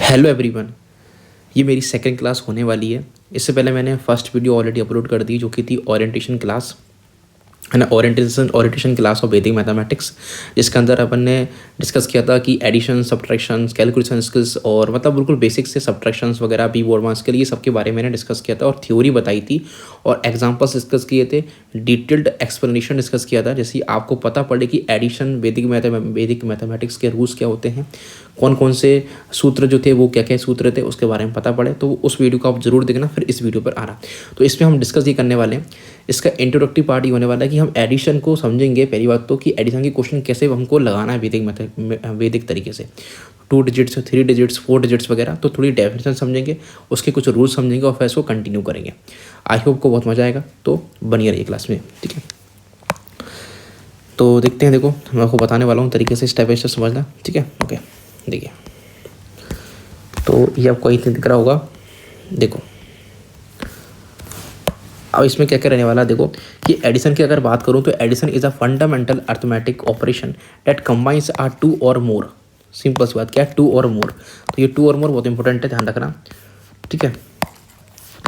Hello everyone. ये मेरी second class होने वाली है। इससे पहले मैंने फर्स्ट वीडियो ऑलरेडी अपलोड कर दी जो कि थी ओरिएंटेशन क्लास है ना। ओरिएंटेशन क्लास ऑफ वैदिक मैथमेटिक्स, जिसके अंदर अपन ने डिस्कस किया था कि एडिशन, सब्ट्रैक्शंस, कैलकुलेशन स्किल्स और मतलब बिल्कुल बेसिक से सब्ट्रैक्शंस वगैरह बी बोर्ड मार्क्स के लिए सबके बारे में मैंने डिस्कस किया था और थ्योरी बताई थी और एग्जांपल्स डिस्कस किए थे, डिटेल्ड एक्सप्लेनेशन डिस्कस किया था। जैसे आपको पता पड़े कि एडिशन, वैदिक मैथमेटिक्स के रूल्स क्या होते हैं, कौन कौन से सूत्र जो थे वो क्या क्या सूत्र थे उसके बारे में पता पड़े, तो उस वीडियो को आप जरूर देखना। फिर इस वीडियो पर आना, तो इसमें हम डिस्कस ये करने वाले हैं। इसका इंट्रोडक्टिव पार्ट ये होने वाला है कि हम एडिशन को समझेंगे। पहली बात तो कि एडिशन की क्वेश्चन कैसे हमको लगाना है वैदिक तरीके से, 2 डिजिट्स, 3 डिजिट्स, 4 डिजिट्स वगैरह, तो थोड़ी डेफिनेशन समझेंगे, उसके कुछ रूल्स समझेंगे और फिर इसको कंटिन्यू करेंगे। आई होप को बहुत मज़ा आएगा, तो बनिए रहिए क्लास में, ठीक है। तो देखते हैं, देखो मैं आपको बताने वाला हूँ तरीके से, स्टेप बाय स्टेप समझना, ठीक है। ओके, देखिए तो ये आपको यही दिख रहा होगा। देखो अब इसमें क्या क्या रहने वाला है। देखो कि एडिशन की अगर बात करूं तो addition is a fundamental arithmetic operation that combines are 2 और मोर। सिंपल सी बात क्या है, 2 और मोर। तो ये 2 और मोर बहुत इंपॉर्टेंट है, ध्यान रखना, ठीक है।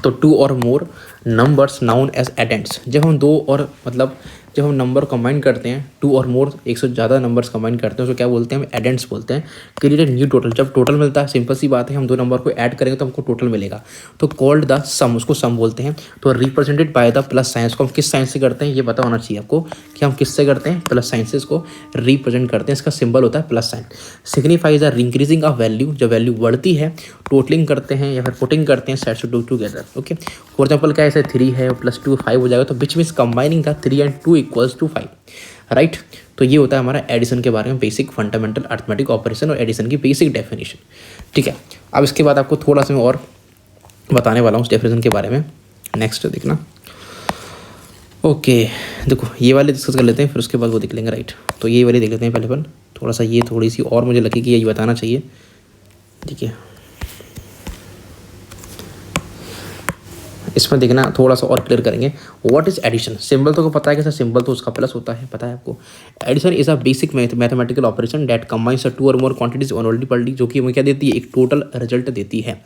तो 2 और more numbers known as addends. जब हम दो और मतलब जब हम नंबर कंबाइन करते हैं, 2 और मोर, एक से ज़्यादा नंबर्स कंबाइन करते हैं, उसको क्या बोलते हैं, हम एडेंट्स बोलते हैं। Create new total. जब टोटल मिलता है, सिंपल सी बात है, हम दो नंबर को ऐड करेंगे तो हमको टोटल मिलेगा, तो कॉल्ड द सम, उसको सम बोलते हैं। तो represented by the plus science को हम किस साइंस से करते हैं ये पता होना चाहिए आपको कि हम किससे करते हैं, प्लस साइन से इसको रिप्रेजेंट करते हैं। इसका सिंबल होता है plus sign. Signifies the increasing of value, जब वैल्यू बढ़ती है टोटलिंग करते हैं या फिर पुटिंग करते हैं sets to together. Okay, for example क्या ऐसे 3 है प्लस 2 5 हो जाएगा, तो which means combining the 3 and 2 equals to 5, right. तो ये होता है हमारा एडिशन के बारे में बेसिक फंडामेंटल अर्थमेटिक ऑपरेशन और एडिशन की बेसिक डेफिनेशन, ठीक है। अब इसके बाद आपको थोड़ा सा मैं और बताने वाला हूँ उस डेफिनेशन के बारे में। नेक्स्ट देखना, ओके। देखो ये वाले डिस्कस कर लेते हैं, फिर उसके बाद वो देख लेंगे, राइट। तो ये वाले देख लेते हैं पहले अपन, थोड़ा सा ये थोड़ी सी और मुझे लगी कि ये बताना चाहिए, ठीक है। इसमें देखना थोड़ा सा और क्लियर करेंगे। What is addition. सिंबल तो पता है कैसा, सिंबल तो उसका प्लस होता है, पता है आपको। Addition is a basic mathematical operation that combines 2 और मोर क्वांटिटीज ऑन मल्टीपल, जो कि हमें क्या देती है, एक टोटल रिजल्ट देती है।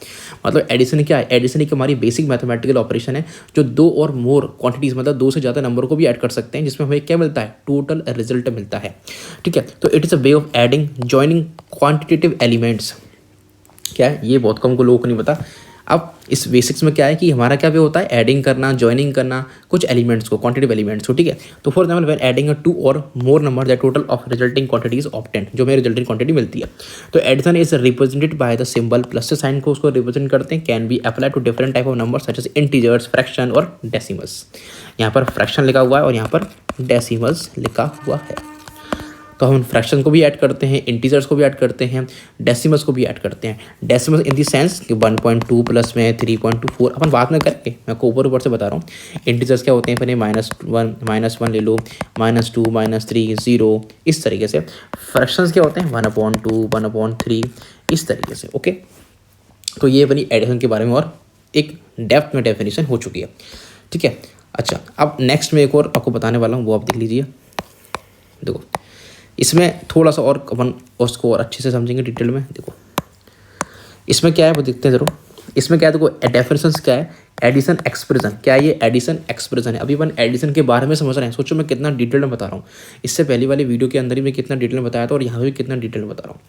मतलब एडिशन क्या है, एडिशन एक हमारी बेसिक मैथमेटिकल ऑपरेशन है जो 2 और मोर क्वांटिटीज मतलब 2 से ज़्यादा नंबर को भी ऐड कर सकते हैं, जिसमें हमें क्या मिलता है, टोटल रिजल्ट मिलता है, ठीक है। तो it is a way of adding joining quantitative elements. क्या है ये, बहुत कम को लोगों को नहीं पता। अब इस बेसिक्स में क्या है कि हमारा क्या वे होता है, एडिंग करना, ज्वाइनिंग करना कुछ एलिमेंट्स को, क्वांटिटिव एलिमेंट्स को, ठीक है। तो for example when adding a 2 और more number the total of resulting quantity is obtained, जो हमें रिजल्टिंग क्वांटिटी मिलती है। तो addition is represented by the symbol plus से साइन को उसको रिप्रेजेंट करते हैं। Can be apply to different type of number such as integers, fraction और डेसिमल्स। यहाँ पर फ्रैक्शन लिखा हुआ है और यहाँ पर डेसिमल्स लिखा हुआ है। तो हम फ्रैक्शन को भी ऐड करते हैं, इंटीजर्स को भी ऐड करते हैं, डेसिमल्स को भी ऐड करते हैं। डेसिमल्स इन द सेंस कि 1.2 प्लस में 3.24 अपन बाद में करेंगे, मैं आपको ऊपर से बता रहा हूँ। इंटीजर्स क्या होते हैं, फिर -1 ले लो, -2 -3 0, इस तरीके से। फ्रैक्शंस क्या होते हैं, 1/2 1/3, इस तरीके से। ओके, तो ये बनी एडिशन के बारे में और एक डेप्थ में डेफिनेशन हो चुकी है, ठीक है। अच्छा, अब नेक्स्ट में एक और आपको बताने वाला हूँ, वो आप देख लीजिए। देखो इसमें थोड़ा सा और अपन उसको और अच्छे से समझेंगे डिटेल में। देखो इसमें क्या है वो देखते हैं जरूर। इसमें क्या है, देखो डेफिनेशंस क्या है, एडिशन एक्सप्रेशन। क्या है ये, एडिशन एक्सप्रेशन है। अभी अपन एडिशन के बारे में समझ रहे हैं, सोचो मैं कितना डिटेल में बता रहा हूँ। इससे पहली वाली वीडियो के अंदर ही मैं कितना डिटेल में बताया था और यहाँ भी कितना डिटेल में बता रहा हूँ।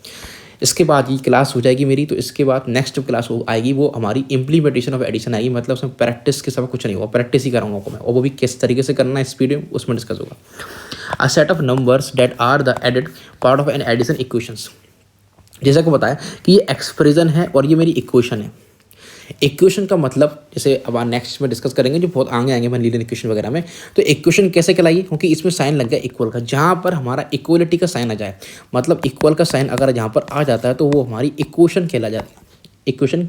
इसके बाद ये क्लास हो जाएगी मेरी, तो इसके बाद नेक्स्ट क्लास आएगी वो हमारी इंप्लीमेंटेशन ऑफ एडिशन आएगी। मतलब उसमें प्रैक्टिस के सब कुछ नहीं होगा, प्रैक्टिस ही कराऊंगा आपको मैं, और वो भी किस तरीके से करना है स्पीड में, उसमें डिस्कस होगा। A set of numbers that are the added part of an addition equations. जैसा को बताया कि ये एक्सप्रेशन है और ये मेरी इक्वेशन है। इक्वेशन का मतलब जैसे अब नेक्स्ट में डिस्कस करेंगे, जो बहुत आगे आएंगे लीनियर इक्वेशन वगैरह में। तो इक्वेशन कैसे कहलाई, क्योंकि इसमें साइन लग गया इक्वल का, जहाँ पर हमारा इक्वलिटी का साइन आ जाए, मतलब इक्वल का साइन अगर जहाँ पर आ जाता है तो वो हमारी इक्वेशन कहला जाती है, इक्वेशन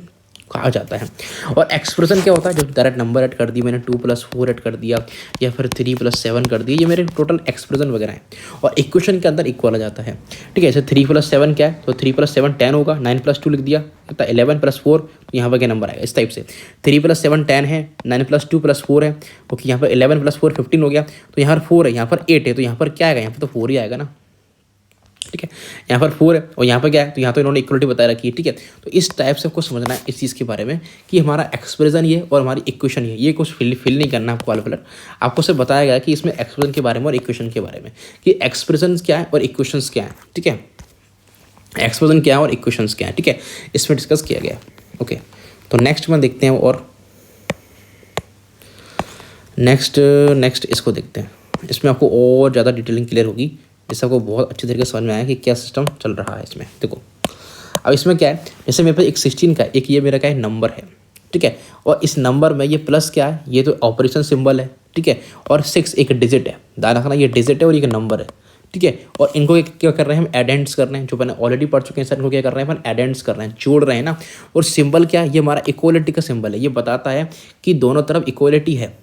कहा जाता है। और एक्सप्रेशन क्या होता है, जब डायरेक्ट नंबर ऐड कर दिए मैंने, 2 + 4 ऐड कर दिया या फिर 3 + 7 कर दिया, ये मेरे टोटल एक्सप्रेशन वगैरह है। और इक्वेशन के अंदर इक्वल आ जाता है, ठीक है। जैसे 3 + 7 क्या है, तो 3 + 7 10 होगा, 9 + 2 लिख दिया, तो 11 + 4, तो यहाँ पर क्या नंबर आएगा, इस टाइप से। 3 + 7 10 है, 9 + 2 + 4 है, ओके। यहाँ पर 11 + 4 15 हो गया, तो यहाँ पर 4 है, यहाँ पर 8 है, तो यहाँ पर क्या आएगा, यहाँ पर तो 4 ही आएगा ना। ठीक है। यहाँ पर 4 है और यहाँ पर क्या है, तो यहाँ तो इन्होंने इक्वलिटी बता रखी है। ठीक है, तो इस टाइप से आपको समझना है इस चीज़ के बारे में कि हमारा एक्सप्रेशन ये और हमारी इक्वेशन ये कुछ फिल नहीं करना आपको कैलकुलेटर। आपको सिर्फ बताया गया कि इसमें एक्सप्रेशन के बारे में और इक्वेशन के बारे में कि एक्सप्रेशन क्या है और इक्वेशंस क्या है। ठीक है, एक्सप्रेशन क्या है और इक्वेशंस क्या है। ठीक है, इसमें डिस्कस किया गया। ओके, तो नेक्स्ट में देखते हैं और नेक्स्ट इसको देखते हैं। इसमें आपको और ज़्यादा डिटेलिंग क्लियर होगी, जिससे आपको बहुत अच्छी तरीके से समझ में आया कि क्या सिस्टम चल रहा है इसमें। देखो अब इसमें क्या है, जैसे मेरे पास एक 16 का एक ये मेरा क्या है नंबर है। ठीक है, और इस नंबर में ये प्लस क्या है, ये तो ऑपरेशन सिंबल है। ठीक है, और 6 एक डिजिट है, ध्यान रखना ये डिजिट है और ये नंबर है। ठीक है, और इनको क्या कर रहे हैं हम एडेंट्स कर रहे हैं, जो मैंने ऑलरेडी पढ़ चुके हैं सर। इनको क्या कर रहे हैं अपन एडेंट्स कर रहे हैं, जोड़ रहे हैं ना। और सिंबल क्या है, ये हमारा इक्वलिटी का सिंबल है। ये बताता है कि दोनों तरफ इक्वलिटी है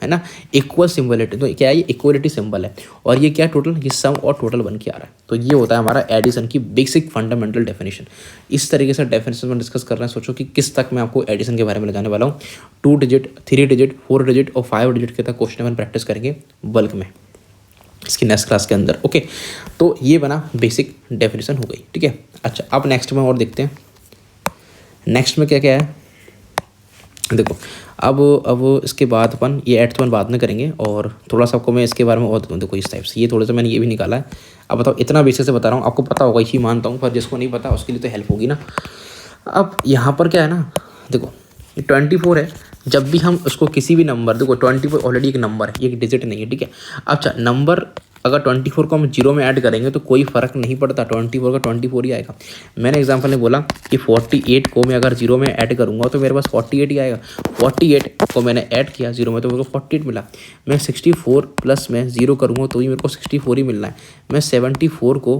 ना, इक्वल सिंबलिटी। तो क्या है, ये इक्वलिटी सिंबल है। और ये क्या टोटल, ये सम और टोटल बन के आ रहा है। तो ये होता है हमारा एडिशन की बेसिक फंडामेंटल डेफिनेशन। इस तरीके से डेफिनेशन में डिस्कस कर रहे हैं। सोचो कि किस तक मैं आपको एडिशन के बारे में ले जाने वाला हूँ। 2 डिजिट, 3 डिजिट, 4 डिजिट और 5 डिजिट के तक क्वेश्चन अपन प्रैक्टिस करेंगे बल्क में इसकी नेक्स्ट क्लास के अंदर। ओके, तो ये बना बेसिक डेफिनेशन हो गई। ठीक है, अच्छा अब नेक्स्ट में और देखते हैं। नेक्स्ट में क्या क्या है, देखो अब इसके बाद अपन ये ऐड तो अपन बाद में करेंगे और थोड़ा सा आपको मैं इसके बारे में और देखो इस टाइप से। ये थोड़ा सा मैंने ये भी निकाला है। अब बताओ, इतना बेसिक से बता रहा हूँ, आपको पता होगा इसी मानता हूँ, पर जिसको नहीं पता उसके लिए तो हेल्प होगी ना। अब यहाँ पर क्या है ना, देखो 24 है। जब भी हम उसको किसी भी नंबर, देखो 24 ऑलरेडी एक नंबर है, ये एक डिजिट नहीं है। ठीक है, अच्छा नंबर अगर 24 को हम 0 में ऐड करेंगे तो कोई फ़र्क नहीं पड़ता, 24 का 24 ही आएगा। मैंने एग्जांपल में बोला कि 48 को मैं अगर 0 में ऐड करूँगा तो मेरे पास 48 ही आएगा। 48 को मैंने ऐड किया 0 में तो मेरे को 48 मिला। मैं 64 प्लस में 0 करूँगा तो ही मेरे को 64 ही मिलना है। मैं 74 को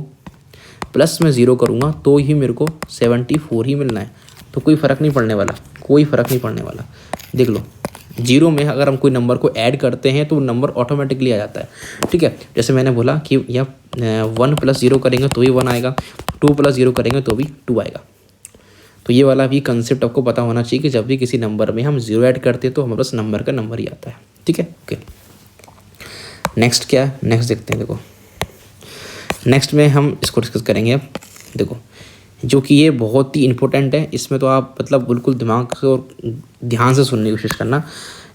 प्लस में 0 करूँगा तो ही मेरे को 74 ही मिलना है। तो कोई फ़र्क नहीं पड़ने वाला, कोई फ़र्क नहीं पड़ने वाला। देख लो 0 में अगर हम कोई नंबर को ऐड करते हैं तो नंबर ऑटोमेटिकली आ जाता है। ठीक है, जैसे मैंने बोला कि या 1 + 0 करेंगे तो ही 1 आएगा, 2 + 0 करेंगे तो भी 2 आएगा। तो ये वाला भी कंसेप्ट आपको पता होना चाहिए कि जब भी किसी नंबर में हम 0 ऐड करते हैं तो हमारे पास नंबर का नंबर ही आता है। ठीक है, ओके नेक्स्ट क्या है, नेक्स्ट देखते हैं। देखो नेक्स्ट में हम इसको डिस्कस करेंगे। अब देखो जो कि ये बहुत ही इंपॉर्टेंट है, इसमें तो आप मतलब बिल्कुल दिमाग से और ध्यान से सुनने की कोशिश करना।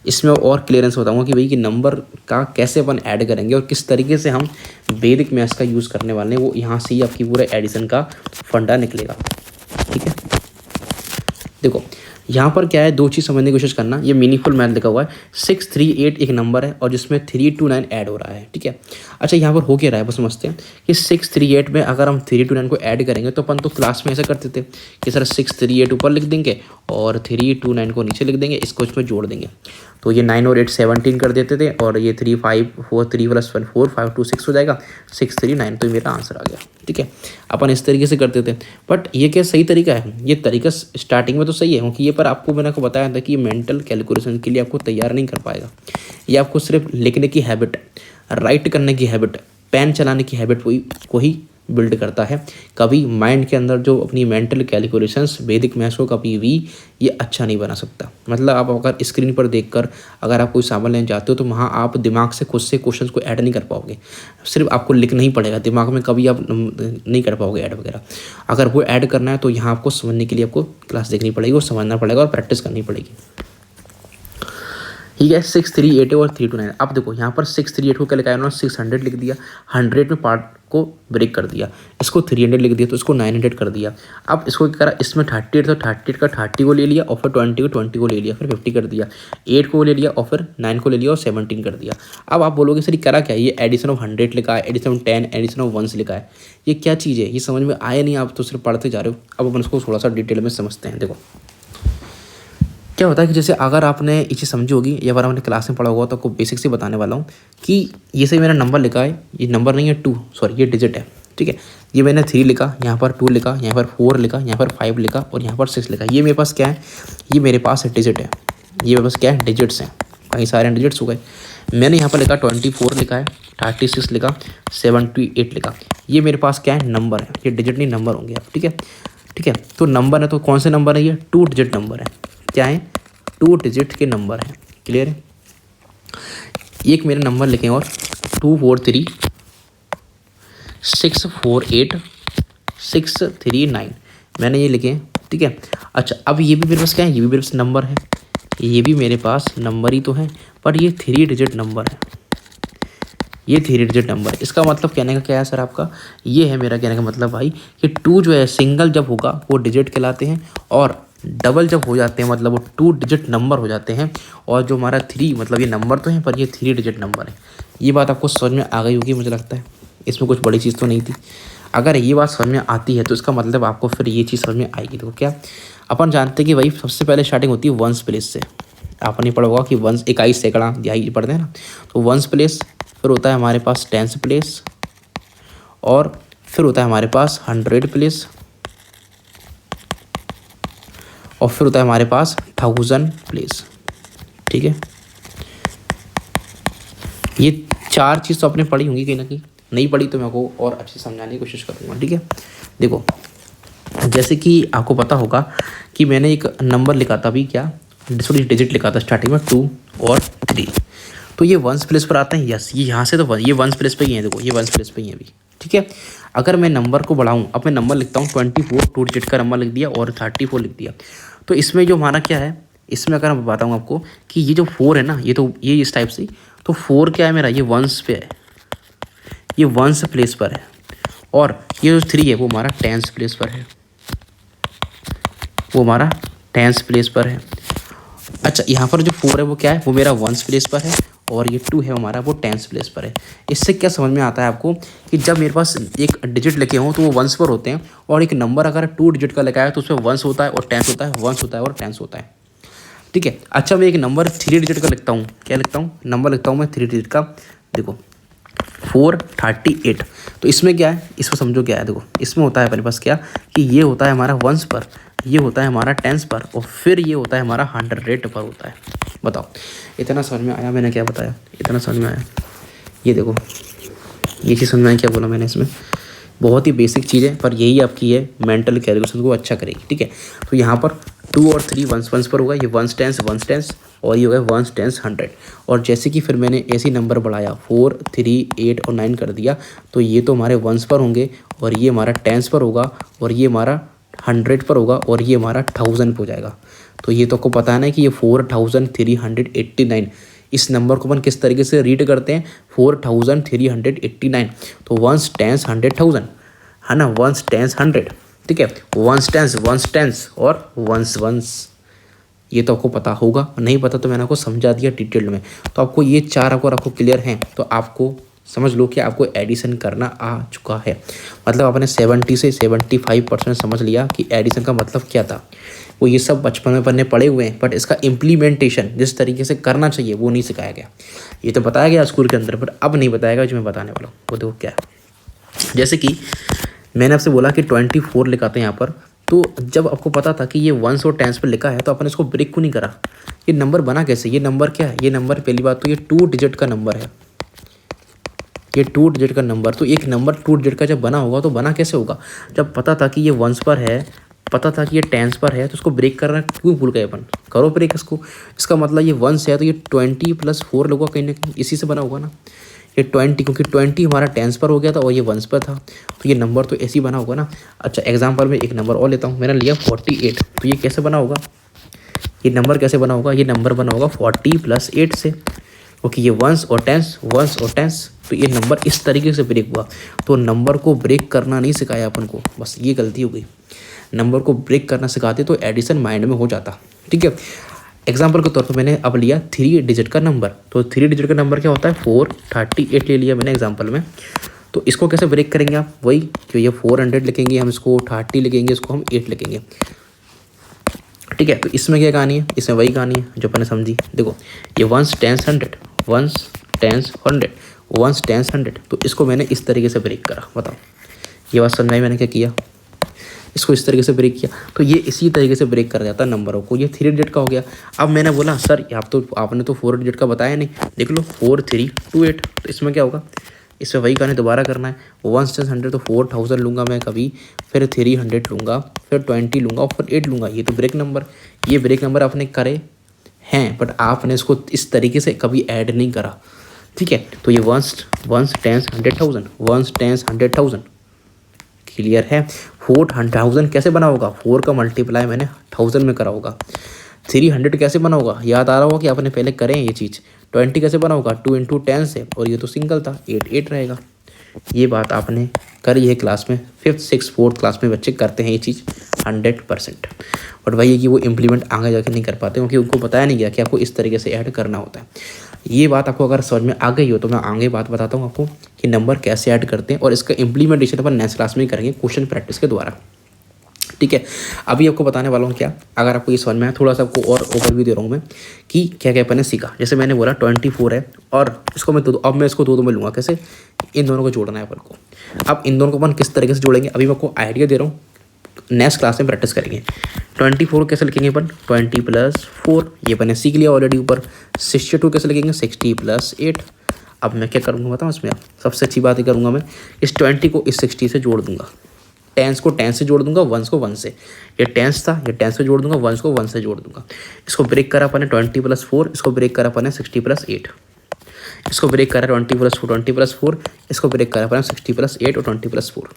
इसमें और क्लियरेंस बताऊंगा कि भाई कि नंबर का कैसे अपन ऐड करेंगे और किस तरीके से हम वैदिक मैथ्स का यूज़ करने वाले हैं। वो यहाँ से ही आपकी पूरा एडिशन का फंडा निकलेगा। ठीक है, देखो यहाँ पर क्या है, 2 चीज़ समझने की कोशिश करना। ये मीनिंगफुल मैथ लिखा हुआ है। 638 एक नंबर है और जिसमें 329 ऐड हो रहा है। ठीक है, अच्छा यहाँ पर हो क्या रहा है बस समझते हैं कि 638 में अगर हम 329 को ऐड करेंगे तो अपन तो क्लास में ऐसा करते थे कि सर 638 ऊपर लिख देंगे और 329 को नीचे लिख देंगे, इसको इसमें जोड़ देंगे। तो ये 9 और 8 17 कर देते थे और ये 3 5 4 3 + 1 4 5 2 6 हो जाएगा, 639। तो मेरा आंसर आ गया। ठीक है, अपन इस तरीके से करते थे। बट ये क्या सही तरीका है? ये तरीका स्टार्टिंग में तो सही है क्योंकि ये पर आपको मैंने को बताया था कि ये मेंटल कैलकुलेशन के लिए आपको तैयार नहीं कर पाएगा। ये आपको सिर्फ लिखने की हैबिट, राइट करने की हैबिट, पेन चलाने की हैबिट को ही बिल्ड करता है। कभी माइंड के अंदर जो अपनी मेंटल कैलकुलेशंस वैदिक मैथ्स को कभी भी ये अच्छा नहीं बना सकता। मतलब आप अगर स्क्रीन पर देखकर अगर आप कोई सामान लेने जाते हो तो वहाँ आप दिमाग से खुद से क्वेश्चंस को ऐड नहीं कर पाओगे, सिर्फ आपको लिखना ही पड़ेगा। दिमाग में कभी आप नहीं कर पाओगे ऐड वगैरह। अगर वो ऐड करना है तो यहाँ आपको समझने के लिए आपको क्लास देखनी पड़ेगी और समझना पड़ेगा और प्रैक्टिस करनी पड़ेगी। ठीक है, 638 और 329। अब देखो यहाँ पर 638 को क्या लिखा है उन्होंने, 600 लिख दिया। 100 में पार्ट को ब्रेक कर दिया, इसको 300 लिख दिया तो इसको 900 कर दिया। अब इसको क्या करा, इसमें 38 तो 38 का 30 को ले लिया और फिर 20 को ले लिया, फिर 50 कर दिया। 8 को ले लिया और फिर 9 को ले लिया और 17 कर दिया। अब आप बोलोगे सर ये करा क्या, ये एडिशन ऑफ 100 लिखा है, एडिशन ऑफ 10, एडिशन ऑफ 1 लिखा है, ये क्या चीज़ है? ये समझ में आया नहीं, आप तो सिर्फ पढ़ते जा रहे हो। अब अपन इसको थोड़ा सा डिटेल में समझते हैं। देखो क्या होता है कि जैसे अगर आपने ये चीज़ समझी होगी या बार आपने क्लास में पढ़ा होगा तो आपको बेसिक से बताने वाला हूँ कि ये सही मेरा नंबर लिखा है, ये नंबर नहीं है 2, सॉरी ये डिजिट है। ठीक है, ये मैंने 3 लिखा, यहाँ पर 2 लिखा, यहाँ पर 4 लिखा, यहाँ पर 5 लिखा और यहाँ पर 6 लिखा। ये मेरे पास क्या है, ये मेरे पास डिजिट है। ये मेरे पास क्या है, डिजिट्स हैं। कई सारे डिजिट्स हो गए। मैंने यहाँ पर लिखा 24 लिखा है, 36 लिखा, 78 लिखा। ये मेरे पास क्या है, नंबर है। ये डिजिट नहीं नंबर होंगे आप। ठीक है, ठीक है, तो नंबर है तो कौन से नंबर है, ये 2 डिजिट नंबर है। क्या है, 2 डिजिट के नंबर हैं। क्लियर है? एक मेरे नंबर लिखें और 243 648,639 मैंने ये लिखे, ठीक है। अच्छा, अब ये भी मेरे पास क्या है, ये भी मेरे पास नंबर है, ये भी मेरे पास नंबर ही तो है, पर ये 3 डिजिट नंबर है, ये 3 डिजिट नंबर। इसका मतलब कहने का क्या है सर आपका, ये है मेरा कहने का मतलब भाई कि 2 जो है सिंगल जब होगा वो डिजिट कहलाते हैं, और डबल जब हो जाते हैं मतलब वो 2 डिजिट नंबर हो जाते हैं, और जो हमारा 3 मतलब ये नंबर तो है पर ये 3 डिजिट नंबर है। ये बात आपको समझ में आ गई होगी मुझे लगता है, इसमें कुछ बड़ी चीज़ तो नहीं थी। अगर ये बात समझ में आती है तो इसका मतलब आपको फिर ये चीज़ समझ में आएगी। तो क्या अपन जानते हैं कि भाई सबसे पहले स्टार्टिंग होती है वंस प्लेस से। आपने पढ़ा होगा कि वंस इकाई सैकड़ा दिहाई पढ़ते हैं ना, तो वंस प्लेस, फिर होता है हमारे पास टेंस प्लेस, और फिर होता है हमारे पास 100 प्लेस, और फिर होता है हमारे पास 1000 प्लेस, ठीक है। ये 4 चीज़ तो आपने पढ़ी होंगी कहीं ना कहीं, नहीं पढ़ी तो मैं आपको और अच्छे से समझाने की कोशिश करूँगा, ठीक है। देखो, जैसे कि आपको पता होगा कि मैंने एक नंबर लिखा था अभी, क्या सॉरी डिजिट लिखा था स्टार्टिंग में 2 और 3, तो ये वंस प्लेस पर आते हैं। यस, ये यहाँ से तो ये वंस प्लेस पे ही है, देखो ये वंस प्लेस पे ही है अभी, ठीक है। अगर मैं नंबर को बढ़ाऊँ, अब मैं नंबर लिखता हूँ 24, 2 डिजिट का नंबर लिख दिया और 34 लिख दिया, तो इसमें जो हमारा क्या है, इसमें अगर मैं बताऊँ आपको कि ये जो 4 है ना, ये तो ये इस टाइप से, तो 4 क्या है मेरा, ये वंस पे है, ये वंस प्लेस पर है, और ये जो 3 है वो हमारा टेंस प्लेस पर है, वो हमारा टेंस प्लेस पर है। अच्छा, यहाँ पर जो 4 है वो क्या है, वो मेरा वंस प्लेस पर है, और ये 2 है हमारा वो टेंस प्लेस पर है। इससे क्या समझ में आता है आपको कि जब मेरे पास एक डिजिट लिखे हों तो वो वंस पर होते हैं, और एक नंबर अगर 2 डिजिट का लिखा है तो उसमें वंस होता है और टेंस होता है, वंस होता है और टेंस होता है, ठीक है। अच्छा, मैं एक नंबर 3 डिजिट का लिखता हूँ, क्या लिखता हूँ, नंबर लिखता हूँ मैं 3 डिजिट का, देखो 438, तो इसमें क्या है, इसको समझो क्या है, देखो इसमें होता है अपने पास क्या कि ये होता है हमारा वंस पर, ये होता है हमारा टेंस पर, और फिर ये होता है हमारा 100 पर होता है। बताओ, इतना समझ में आया मैंने क्या बताया, इतना समझ में आया। ये देखो, ये चीज़ समझ में आया क्या बोला मैंने इसमें, बहुत ही बेसिक चीज़ है, पर यही आपकी है मेंटल कैलकुलेशन को अच्छा करेगी, ठीक है। तो यहाँ पर 2 और 3 वंस वंस पर होगा, ये वंस टेंस, और ये होगा वंस टेंस 100, और जैसे कि फिर मैंने ऐसे ही नंबर बढ़ाया 4, 3, 8 और 9 कर दिया, तो ये तो हमारे वंस पर होंगे, और ये हमारा टेंस पर होगा, और ये हमारा 100 पर होगा, और ये हमारा 1000 पर हो जाएगा। तो ये तो आपको पता है ना कि ये 4389, इस नंबर को अपन किस तरीके से रीड करते हैं, 4389, तो वंस टेंस 100,000 है ना, वंस टेंस 100, ठीक है, वंस टेंस और वंस वंस, ये तो आपको पता होगा, नहीं पता तो मैंने आपको समझा दिया डिटेल में। तो आपको ये 4 अगर आपको क्लियर हैं तो आपको समझ लो कि आपको एडिशन करना आ चुका है, मतलब आपने 70 से 75% समझ लिया कि एडिशन का मतलब क्या था। वो ये सब बचपन में पढ़ने पड़े हुए हैं, बट इसका इम्प्लीमेंटेशन जिस तरीके से करना चाहिए वो नहीं सिखाया गया। ये तो बताया गया स्कूल के अंदर, पर अब नहीं बताया गया जो मैं बताने वाला हूँ। वो देखो क्या है, जैसे कि मैंने आपसे बोला कि 24 लिखाते हैं यहाँ पर, तो जब आपको पता था कि ये वंस और टेंस पर लिखा है तो अपन इसको ब्रेक क्यों नहीं करा, ये नंबर बना कैसे, ये नंबर क्या है, ये नंबर पहली बात तो ये 2 डिजिट का नंबर है, ये 2 डिजिट का नंबर, तो एक नंबर 2 डिजिट का जब बना होगा तो बना कैसे होगा, जब पता था कि ये वंस पर है, पता था कि ये टेंस पर है, तो उसको ब्रेक करना क्यों भूल गए अपन, करो ब्रेक इसको। इसका मतलब ये वंस है तो ये 20 + 4 लोगों कहीं ना कहीं इसी से बना होगा ना, ये 20, क्योंकि 20 हमारा टेंस पर हो गया था और ये वंस पर था, तो ये नंबर तो ऐसे ही बना होगा ना। अच्छा, एग्जाम्पल में एक नंबर और लेता हूँ, मैंने लिया 48, तो ये कैसे बना होगा, ये नंबर कैसे बना होगा, ये नंबर बना होगा 40 + 8 से, क्योंकि ये वंस और टेंस, तो ये नंबर इस तरीके से ब्रेक हुआ। तो नंबर को ब्रेक करना नहीं सिखाया अपन को, बस ये गलती हो गई। नंबर को ब्रेक करना सिखाते तो एडिशन माइंड में हो जाता, ठीक है। एग्जाम्पल के तौर पर मैंने अब लिया 3 डिजिट का नंबर, तो 3 डिजिट का नंबर क्या होता है, 438 ले लिया मैंने एग्जाम्पल में। तो इसको कैसे ब्रेक करेंगे आप, वही कि ये 400 लिखेंगे हम, इसको 30 लिखेंगे, इसको हम 8 लिखेंगे, ठीक है। तो इसमें क्या कहानी है, इसमें वही कहानी है जो मैंने समझी। देखो ये ones tens 100, ones tens 100, ones tens 100, तो इसको मैंने इस तरीके से ब्रेक करा। बताओ, ये बात समझ में आई मैंने क्या किया, इसको इस तरीके से ब्रेक किया, तो ये इसी तरीके से ब्रेक कर जाता है नंबरों को। ये 3 डिजिट का हो गया। अब मैंने बोला सर आप तो आपने तो 4 डिजिट का बताया नहीं, देख लो 4328, तो इसमें क्या होगा, इसमें वही कहानी दोबारा करना है। 1 + 100 तो 4000 लूँगा मैं कभी, फिर 300 लूँगा, फिर 20 लूँगा और फिर 8 लूँगा, ये तो ब्रेक नंबर। ये ब्रेक नंबर आपने करे हैं, बट आपने इसको इस तरीके से कभी ऐड नहीं करा, ठीक है, तो ये ones ones tens 100,000, ones tens 100,000, clear है। 4,000 कैसे बना होगा, 4 का मल्टीप्लाई मैंने 1000 में करा होगा। 300 कैसे बना होगा, याद आ रहा होगा कि आपने पहले करें ये चीज़। 20 कैसे बना होगा, 2 इंटू 10 से, और ये तो सिंगल था, 8 रहेगा। ये बात आपने करी है क्लास में, 5th 6th 4th क्लास में बच्चे करते हैं ये चीज़ 100%। बट वही है कि वो इम्प्लीमेंट आगे जाके नहीं कर पाते क्योंकि उनको बताया नहीं गया कि आपको इस तरीके से ऐड करना होता है। ये बात आपको अगर समझ में आ गई हो तो मैं आगे बात बताता हूँ आपको कि नंबर कैसे ऐड करते हैं, और इसका इम्प्लीमेंटेशन अपन नेक्स्ट क्लास में ही करेंगे क्वेश्चन प्रैक्टिस के द्वारा। ठीक है, अभी आपको बताने वाला हूँ क्या, अगर आपको ये समझ में आया, थोड़ा सा आपको और ओवरव्यू दे रहा हूँ मैं कि क्या क्या अपन ने सीखा। जैसे मैंने बोला 24 है, और इसको मैं अब मैं इसको दो में लूँगा, कैसे, इन दोनों को जोड़ना है अपन को। अब इन दोनों को अपन किस तरीके से जोड़ेंगे अभी मैं आपको आइडिया दे रहा हूँ, नेक्स्ट क्लास में प्रैक्टिस करेंगे। 24 कैसे लिखेंगे अपन, 20 + 4, ये अपन ने सीख लिया ऑलरेडी ऊपर। 62 कैसे लिखेंगे, 60 + 8। अब मैं क्या करूँगा बताऊँ इसमें, सबसे अच्छी बात ये करूँगा मैं, इस 20 को इस 60 से जोड़ दूंगा, टेंस को 10 से जोड़ दूंगा, वंस को 1 से। ये टेंस था, ये 10 से जोड़ दूंगा, वंस को 1 से जोड़ दूंगा। इसको ब्रेक करा अपन ने 20 + 4, इसको ब्रेक करा अपन ने 60 + 8, इसको ब्रेक करा 20 + 4, 20 + 4, इसको ब्रेक करा अपन ने 60 + 8 और 20 + 4।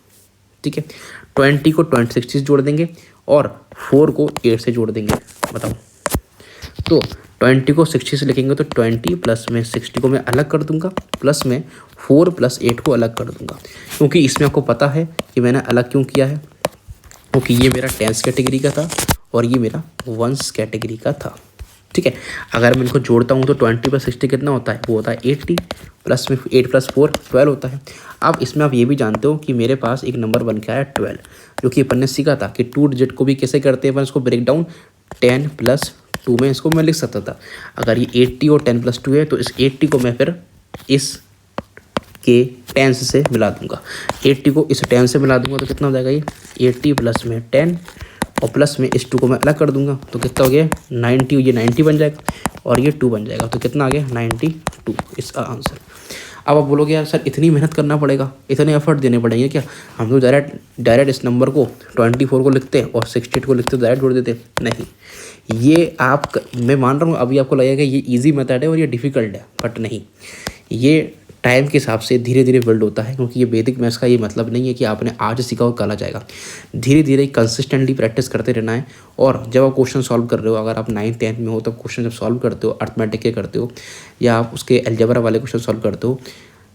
ठीक है, 20 को 60 से जोड़ देंगे और 4 को 8 से जोड़ देंगे। बताओ, तो 20 को 60 से लिखेंगे तो 20 प्लस में 60 को मैं अलग कर दूंगा, प्लस में 4 + 8 को अलग कर दूंगा। क्योंकि इसमें आपको पता है कि मैंने अलग क्यों किया है, क्योंकि ये मेरा टेंस कैटेगरी का था और ये मेरा वंस कैटेगरी का था। ठीक है, अगर मैं इनको जोड़ता हूँ तो 20 + 60 कितना होता है, वो होता है 80, प्लस में 8 + 4 12 होता है। अब इसमें आप ये भी जानते हो कि मेरे पास एक नंबर बन के आया 12, जो कि अपन ने सीखा था कि 2 डिजिट को भी कैसे करते हैं अपन, इसको ब्रेक डाउन 10 + 2 में इसको मैं लिख सकता था। अगर ये 80 और 10 + 2 है तो इस 80 को मैं फिर इस के 10 से मिला दूंगा, 80 को इस 10 से मिला दूंगा तो कितना हो जाएगा, ये 80 प्लस में 10 और प्लस में इस 2 को मैं अलग कर दूंगा तो कितना हो गया 90, ये 90 बन जाएगा और ये 2 बन जाएगा तो कितना आ गया 92 इसका आंसर। अब आप बोलोगे यार सर इतनी मेहनत करना पड़ेगा, इतने एफर्ट देने पड़ेंगे क्या, हम तो डायरेक्ट इस नंबर को 24 को लिखते हैं और 68 को लिखते डायरेक्ट जोड़ देते। नहीं, ये आप, मैं मान रहा हूँ अभी आपको लगेगा ये इजी मेथड है और ये डिफ़िकल्ट है, बट नहीं, ये टाइम के हिसाब से धीरे धीरे बिल्ड होता है। क्योंकि ये वैदिक मैथ्स का ये मतलब नहीं है कि आपने आज सीखा और कल आ जाएगा, धीरे धीरे कंसिस्टेंटली प्रैक्टिस करते रहना है। और जब आप क्वेश्चन सॉल्व कर रहे हो, अगर आप 9th 10th में हो तब क्वेश्चन जब सॉल्व करते हो, अर्थमेटिक के करते हो या आप उसके अलजेब्रा वाले क्वेश्चन सॉल्व करते हो,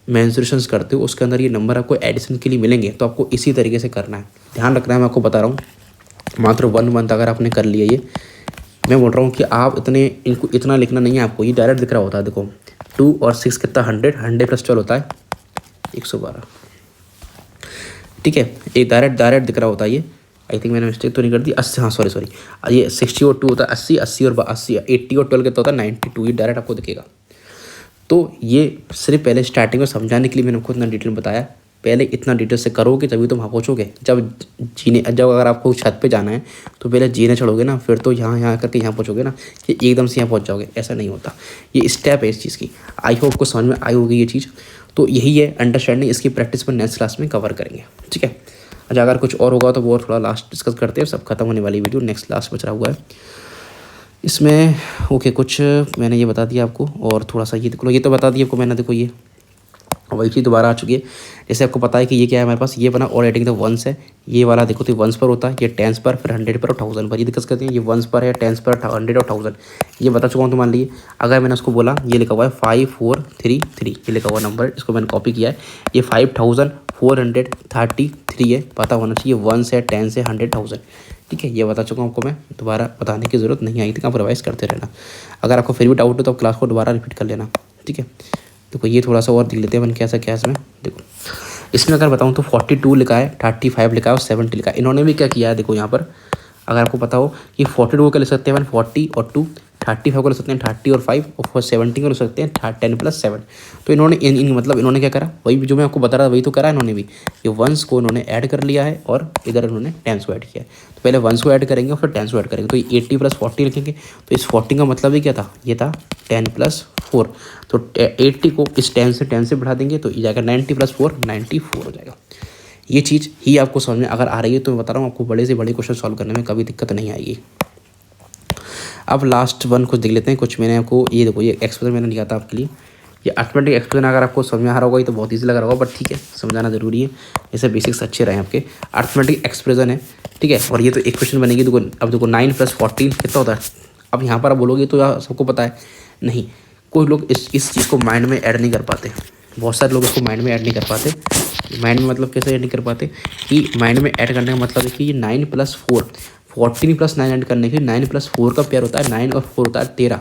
मेंसुरेशंस करते हो, उसके अंदर ये नंबर आपको एडिशन के लिए मिलेंगे तो आपको इसी तरीके से करना है, ध्यान रखना है। मैं आपको बता रहा हूँ, मात्र 1 मंथ अगर आपने कर लिया ये, मैं बोल रहा हूँ कि आप इनको इतना लिखना नहीं है आपको, ये डायरेक्ट दिख रहा होता है। देखो 2 और 6 कितना 100, 100 + 12 होता है 112। ठीक है, ये डायरेक्ट दिख रहा होता है ये, आई थिंक मैंने मिस्टेक तो नहीं कर दी, 80, हाँ सॉरी, ये 60 और 2 होता है 80, 80 और 80, 80 और 12 कितना होता है 92, ये डायरेक्ट आपको दिखेगा। तो ये सिर्फ पहले स्टार्टिंग में समझाने के लिए मैंने आपको इतना डिटेल में बताया, पहले इतना डिटेल से करोगे तभी तुम वहाँ पहुँचोगे। जब अगर आपको छत पे जाना है तो पहले जीने चढ़ोगे ना, फिर तो यहाँ करके यहाँ पहुँचोगे ना, कि एकदम से यहाँ पहुँच जाओगे, ऐसा नहीं होता। ये स्टेप है इस चीज़ की। आई होप को समझ में आई होगी ये चीज़। तो यही है अंडरस्टैंडिंग, इसकी प्रैक्टिस पर नेक्स्ट क्लास में कवर करेंगे। ठीक है, अच्छा अगर कुछ और होगा तो वो थोड़ा लास्ट डिस्कस करते हैं, सब खत्म होने वाली वीडियो नेक्स्ट क्लास बच रहा हुआ है इसमें। ओके, कुछ मैंने ये बता दिया आपको, और थोड़ा सा ये देखो, ये तो बता दिया आपको मैंने। देखो ये वही चीज़ दोबारा आ चुकी है। जैसे आपको पता है कि ये क्या है हमारे पास, ये बना और एडिंग द वंस है, ये वाला देखो तो वंस पर होता है, ये टेंस पर, फिर 100 पर और 1000 पर, ये डिस्कस करते हैं। ये वंस पर है, टेंस पर, 100 और 1000, ये बता चुका हूँ। तो मान लीजिए अगर मैंने उसको बोला, ये लिखा हुआ है 5433, ये लिखा हुआ नंबर, इसको मैंने कॉपी किया है, ये 5433 है, पता होना चाहिए वंस है, टेंस है, 100, 1000। ठीक है, ये बता चुका हूँ आपको मैं, दोबारा बताने की ज़रूरत नहीं आई थी, आप रिवाइज करते रहना। अगर आपको फिर भी डाउट हो तो आप क्लास को दोबारा रिपीट कर लेना। ठीक है, देखो ये थोड़ा सा और देख लेते हैं अपन कैसा क्या इसमें। देखो इसमें अगर बताऊँ तो 42 लिखा है, 35 लिखा है और 70 लिखा है। इन्होंने भी क्या किया है, देखो यहाँ पर अगर आपको पता हो कि 42 को लिख सकते हैं अपन 40 और 2, 35 को लिख सकते हैं 30 और 5, और 70 को लिख सकते हैं 10 + 7। तो इन्होंने मतलब इन्होंने क्या करा, वही जो मैं आपको बता रहा था वही तो करा इन्होंने भी। ये वंस को इन्होंने ऐड कर लिया है और इधर इन्होंने टेंस को ऐड किया है। तो पहले वंस को ऐड करेंगे और फिर टेंस को ऐड करेंगे। तो ये 80 + 40 लिखेंगे, तो इस 40 का मतलब ही क्या था, ये था 10 + 4। तो 80 को इस 10 से बढ़ा देंगे तो ये जाएगा 90 + 4, 94 हो जाएगा। ये चीज़ ही आपको समझ में अगर आ रही है तो मैं बता रहा हूँ आपको बड़े से बड़े क्वेश्चन सॉल्व करने में कभी दिक्कत नहीं आएगी। अब लास्ट वन कुछ देख लेते हैं। कुछ मैंने आपको ये देखो, ये एक्सप्रेशन मैंने लिखा था आपके लिए ये अर्थमेटिक एक्सप्रेशन अगर आपको समझ में आ रहा होगा तो बहुत ईजी लग रहा होगा, बट ठीक है समझाना जरूरी है, जैसे बेसिक्स अच्छे रहे आपके। अर्थमेटिक एक्सप्रेशन है, ठीक है। और ये तो इक्वेशन बनेगी, देखो अब देखो 9 + 14 कितना होता है। अब यहाँ पर आप बोलोगे तो यार सबको पता है, नहीं, कोई लोग इस चीज़ को माइंड में ऐड नहीं कर पाते, बहुत सारे लोग इसको माइंड में ऐड नहीं कर पाते। माइंड में मतलब कैसे ऐड नहीं कर पाते कि माइंड में ऐड करने का मतलब है कि ये 9 + 4 14 + 9 ऐड करने के लिए 9 + 4 का पेयर होता है, 9 और 4 होता है 13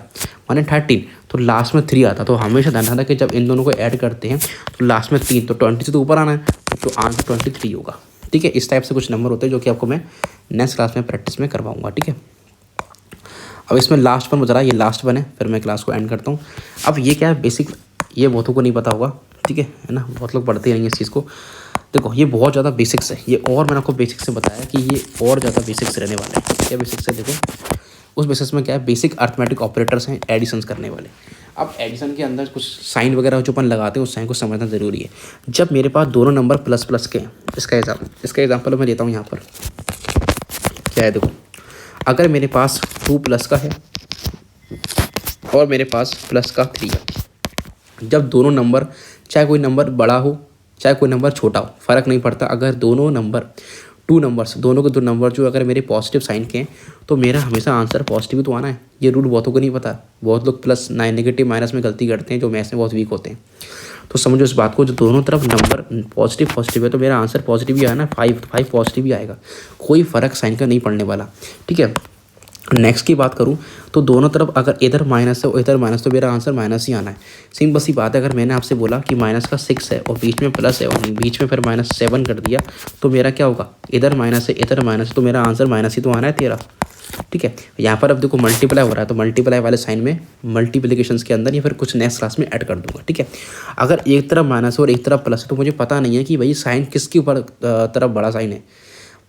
माने 13, तो लास्ट में 3 आता। तो हमेशा ध्यान रखना कि जब इन दोनों को ऐड करते हैं तो लास्ट में 3, तो 20 से तो ऊपर आना है, तो आंसर 23 होगा, ठीक है। इस टाइप से कुछ नंबर होते हैं जो कि आपको मैं नेक्स्ट क्लास में प्रैक्टिस में करवाऊंगा, ठीक है। अब इसमें लास्ट वन बता रहा है, ये लास्ट वन है, फिर मैं क्लास को एंड करता हूँ। अब ये क्या है बेसिक, ये बहुतों को नहीं पता होगा, ठीक है ना, बहुत लोग पढ़ते नहीं इस चीज़ को। देखो ये बहुत ज़्यादा बेसिक्स है ये, और मैंने आपको बेसिक्स से बताया कि ये और ज़्यादा बेसिक्स रहने वाले हैं। क्या बेसिक्स है देखो, उस बेसिस में क्या है, बेसिक अर्थमेटिक ऑपरेटर्स हैं एडिशंस करने वाले। अब एडिशन के अंदर कुछ साइन वगैरह जो अपन लगाते हैं उस साइन को समझना ज़रूरी है। जब मेरे पास दोनों नंबर प्लस प्लस के हैं, इसका एग्जाम्पल मैं देता हूँ यहाँ पर। क्या है देखो, अगर मेरे पास 2 का है और मेरे पास +3 है, जब दोनों नंबर, चाहे कोई नंबर बड़ा हो चाहे कोई नंबर छोटा हो, फ़र्क नहीं पड़ता, अगर दोनों नंबर दोनों के दो नंबर जो अगर मेरे पॉजिटिव साइन के हैं तो मेरा हमेशा आंसर पॉजिटिव ही तो आना है। ये रूल बहुतों को नहीं पता, बहुत लोग +9 नेगेटिव माइनस में गलती करते हैं, जो मैथ्स में बहुत वीक होते हैं। तो समझो इस बात को, जो दोनों तरफ नंबर पॉजिटिव है तो मेरा आंसर पॉजिटिव ही आना है, 5 पॉजिटिव ही आएगा, कोई फ़र्क साइन का नहीं पड़ने वाला, ठीक है। नेक्स्ट की बात करूँ तो दोनों तरफ अगर इधर माइनस है और इधर माइनस, तो मेरा आंसर माइनस ही आना है। सिंपल सी बात है, अगर मैंने आपसे बोला कि -6 है और बीच में प्लस है और बीच में फिर -7 कर दिया तो मेरा क्या होगा, इधर माइनस है इधर माइनस है, तो मेरा आंसर माइनस ही तो आना है 13, ठीक है। यहाँ पर अब देखो मल्टीप्लाई हो रहा है, तो मल्टीप्लाई वाले साइन में मल्टीप्लिकेशंस के अंदर या फिर कुछ नेक्स्ट क्लास में ऐड कर दूंगा, ठीक है। अगर एक तरफ माइनस और एक तरफ प्लस है तो मुझे पता नहीं है कि भाई साइन किसके ऊपर तरफ बड़ा साइन है,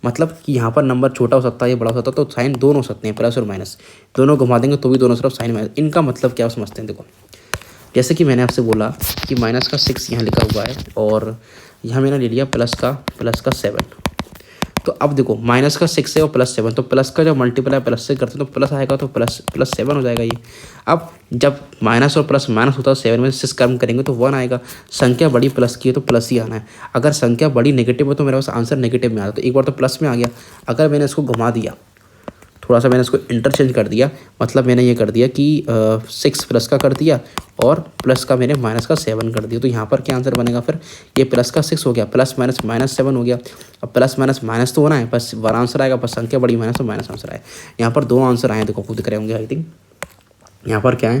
मतलब कि यहाँ पर नंबर छोटा हो सकता है या बड़ा हो सकता है, तो साइन दोनों हो सकते हैं, प्लस और माइनस दोनों घुमा देंगे तो भी दोनों तरफ साइन माइनस। इनका मतलब क्या समझते हैं, देखो जैसे कि मैंने आपसे बोला कि -6 यहाँ लिखा हुआ है और यहाँ मैंने ले लिया प्लस का 7, तो अब देखो -6 है और +7, तो प्लस का जब मल्टीप्लाई प्लस से करते हैं तो प्लस आएगा, तो +7 हो जाएगा ये। अब जब माइनस और प्लस माइनस होता है 7 में 6 कम करेंगे तो 1 आएगा। संख्या बड़ी प्लस की है तो प्लस ही आना है, अगर संख्या बड़ी नेगेटिव है तो मेरे पास आंसर नेगेटिव में आता है। तो एक बार तो प्लस में आ गया, अगर मैंने इसको घुमा दिया, थोड़ा सा मैंने इसको इंटरचेंज कर दिया, मतलब मैंने ये कर दिया कि 6 प्लस का कर दिया और प्लस का मैंने -7 कर दिया, तो यहाँ पर क्या आंसर बनेगा, फिर ये +6 हो गया, प्लस माइनस -7 हो गया। अब प्लस माइनस माइनस तो होना है, बस वन आंसर आएगा, बस संख्या बड़ी माइनस तो माइनस आंसर आए। यहाँ पर 2 आंसर आए, देखो खुद दिख रहे होंगे आई थिंक। यहाँ पर क्या है,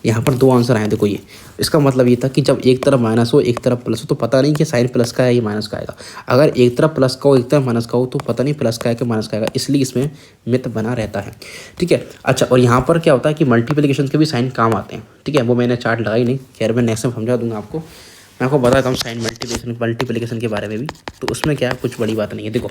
यहाँ पर 2 आंसर आए, देखो ये इसका मतलब ये था कि जब एक तरफ माइनस हो एक तरफ प्लस हो तो पता नहीं कि साइन प्लस का है या माइनस का आएगा, अगर एक तरफ प्लस का हो एक तरफ माइनस का हो तो पता नहीं प्लस का है कि माइनस का आएगा, इसलिए इसमें मिथ बना रहता है, ठीक है। अच्छा, और यहाँ पर क्या होता है कि मल्टीप्लिकेशन के भी साइन काम आते हैं, ठीक है, वो मैंने चार्ट लगाई नहीं, खैर मैं नेक्स्ट में समझा दूंगा आपको। मैं आपको बताता हूँ साइन मल्टीप्लिकेशन के बारे में भी, तो उसमें क्या है, कुछ बड़ी बात नहीं है। देखो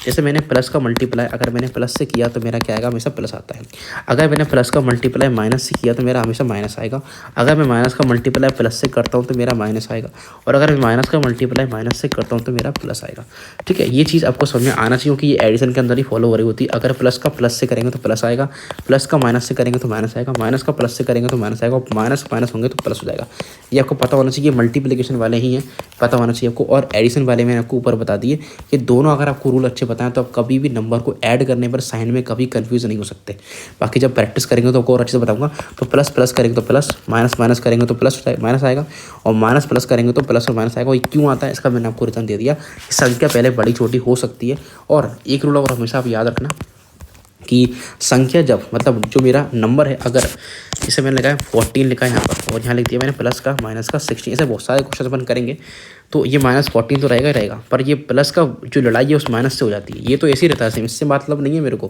जैसे मैंने प्लस का मल्टीप्लाई अगर मैंने प्लस से किया तो मेरा क्या आएगा, हमेशा प्लस आता है। अगर मैंने प्लस का मल्टीप्लाई माइनस से किया तो मेरा हमेशा माइनस आएगा। अगर मैं माइनस का मल्टीप्लाई प्लस से करता हूँ तो मेरा माइनस आएगा, और अगर मैं माइनस का मल्टीप्लाई माइनस से करता हूँ तो मेरा प्लस आएगा, ठीक है। ये चीज़ आपको समझ में आना चाहिए कि ये एडिशन के अंदर ही फॉलो हो रही होती है। अगर प्लस का प्लस से करेंगे तो प्लस आएगा, प्लस का माइनस से करेंगे तो माइनस आएगा, माइनस का प्लस से करेंगे तो माइनस आएगा, और माइनस माइनस होंगे तो प्लस हो जाएगा। ये आपको पता होना चाहिए, मल्टीप्लिकेशन वाले ही हैं, पता होना चाहिए आपको। और एडिशन वाले मैंने आपको ऊपर बता दिए कि दोनों अगर आपको रूल अच्छे बताएं तो आप कभी भी नंबर को ऐड करने पर साइन में कभी कंफ्यूज नहीं हो सकते। बाकी जब प्रैक्टिस करेंगे तो आपको और अच्छे से बताऊंगा। तो प्लस प्लस करेंगे तो प्लस, माइनस माइनस करेंगे तो प्लस माइनस आएगा, और माइनस प्लस करेंगे तो प्लस और माइनस आएगा। ये क्यों आता है इसका मैंने आपको रीज़न दे दिया, संख्या पहले बड़ी छोटी हो सकती है। और एक रूल और हमेशा आप याद रखना कि संख्या जब, मतलब जो मेरा नंबर है, अगर इसे मैंने लिखा है 14 लिखा है यहाँ पर, और यहाँ लिख दिया मैंने प्लस का माइनस का 16, ऐसे बहुत सारे क्वेश्चन अपन करेंगे तो ये -14 तो रहेगा ही रहेगा, पर ये प्लस का जो लड़ाई है उस माइनस से हो जाती है। ये तो ऐसे ही रहता है सेम, इससे मतलब नहीं है मेरे को।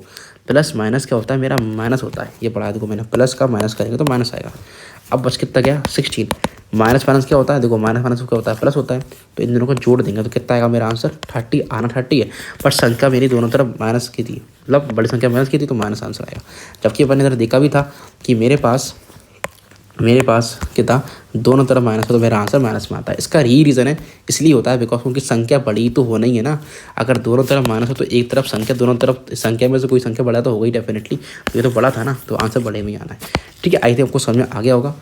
प्लस माइनस क्या होता है, मेरा माइनस होता है, ये पढ़ा देखो मैंने, प्लस का माइनस करेंगे तो माइनस आएगा। अब बस कितना गया, 16। माइनस माइनस क्या होता है, देखो माइनस माइनस क्या होता है, प्लस होता है, तो इन दोनों को जोड़ देंगे तो कितना आएगा मेरा आंसर, 30 आना 30 है। पर संख्या मेरी दोनों तरफ माइनस की थी, मतलब बड़ी संख्या माइनस की थी तो माइनस आंसर आएगा। जबकि अपन ने इधर देखा भी था कि मेरे पास क्या था, दोनों तरफ माइनस है तो मेरा आंसर माइनस में आता है। इसका यही रीज़न है, इसलिए होता है बिकॉज उनकी संख्या बड़ी तो होना ही है ना। अगर दोनों तरफ माइनस हो तो एक तरफ संख्या, दोनों तरफ संख्या में से कोई संख्या बड़ा तो होगा ही डेफिनेटली, तो ये तो बड़ा था ना, तो आंसर बड़े में ही आना है, ठीक है। आई थिंक आपको समझ में आ गया होगा।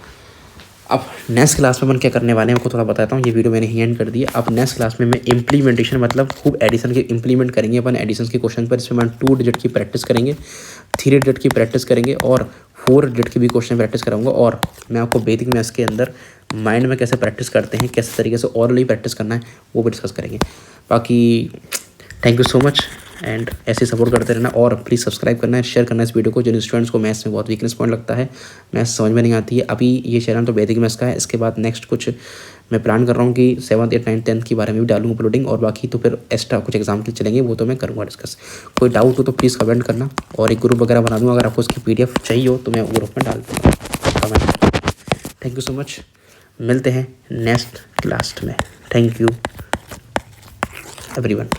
अब नेक्स्ट क्लास में अपन क्या करने वाले हैं आपको थोड़ा बताता हूँ। ये वीडियो मैंने ही एंड कर दिया। अब नेक्स्ट क्लास में मैं इम्प्लीमेंटेशन मतलब खूब एडिशन के इम्प्लीमेंट करेंगे अपन एडिशन के क्वेश्चन पर। इसमें मैं 2 डिजिट की प्रैक्टिस करेंगे, 3 डिजिट की प्रैक्टिस करेंगे और 4 डिजिट की भी क्वेश्चन प्रैक्टिस कराऊंगा। और मैं आपको वैदिक मैथ्स के अंदर माइंड में कैसे प्रैक्टिस करते हैं, कैसे तरीके से ऑरली प्रैक्टिस करना है, वो भी डिस्कस करेंगे। बाकी thank you so much and ऐसे सपोर्ट करते रहना। और प्लीज़ सब्सक्राइब करना है, शेयर करना है इस वीडियो को। जिन स्टूडेंट्स को मैथ्स में बहुत वीकनेस पॉइंट लगता है, मैथ्स समझ में नहीं आती है, अभी ये चैनल तो वैदिक मैथ्स का है। इसके बाद नेक्स्ट कुछ मैं प्लान कर रहा हूँ कि 7th 8th 9th 10th के बारे में भी डालूंगा अपलोडिंग। और बाकी तो फिर एक्स्ट्रा कुछ एग्जाम के चलेंगे, वो तो मैं करूँगा डिस्कस। कोई डाउट हो तो प्लीज़ कमेंट करना और एक ग्रुप वगैरह बना दूँगा। अगर आपको उसकी PDF चाहिए हो तो मैं ग्रुप में डाल दूँगा comment. Thank you so much, मिलते हैं नेक्स्ट क्लास में। Thank you everyone.